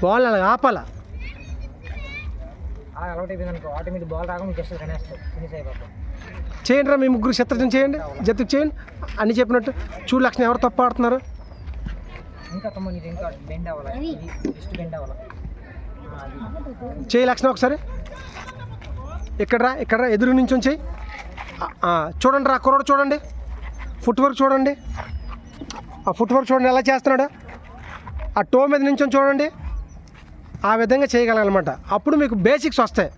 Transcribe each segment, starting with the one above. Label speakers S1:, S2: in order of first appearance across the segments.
S1: Ball అలా ఆపాలా. చేయండి రా, మీ ముగ్గురు శత్రుఘ్న చేయండి, జతకు చేయండి అని చెప్పినట్టు. చూడు లక్ష్మణ్ ఎవరు తప్పు ఆడుతున్నారు. చేయి లక్ష్మణ్ ఒకసారి. ఇక్కడ రా ఎదురు నుంచి చేయి. చూడండి రా కుర్రోడు చూడండి, ఫుట్ వర్క్ చూడండి, ఆ ఫుట్ వర్క్ చూడండి ఎలా చేస్తున్నాడు. ఆ టో మీద నుంచి చూడండి, ఆ విధంగా చేయగలనమాట. అప్పుడు మీకు బేసిక్స్ వస్తాయి.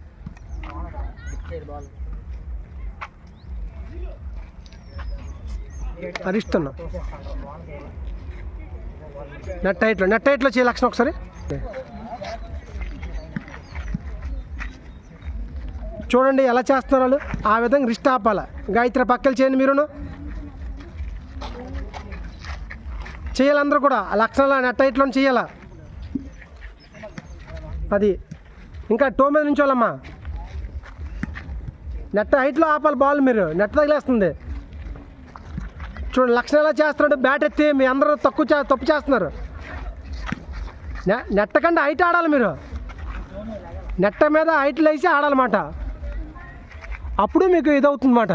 S1: అరిస్తున్నా నెట్ హైట్లో చేయ లక్షణం ఒకసారి. చూడండి ఎలా చేస్తున్నారు వాళ్ళు, ఆ విధంగా రిస్ట్ ఆపాల. గాయత్రి పక్కలు చేయండి, మీరును చేయాలి. అందరూ కూడా లక్షణాలు నెట్ హైట్లో చేయాలా. అది ఇంకా టో మీద నుంచి వాళ్ళమ్మా, నెట్ హైట్లో ఆపాలి బాల్. మీరు నెట్ తగిలేస్తుంది. చూడండి లక్షణం ఎలా చేస్తున్నాడు, బ్యాట్ ఎత్తి. మీ అందరూ తప్పు చేస్తున్నారు. నెట్ కంటే హైట్ ఆడాలి మీరు, నెట్ మీద హైట్లు వేసి ఆడాలన్నమాట. అప్పుడు మీకు ఇదవుతుందన్నమాట.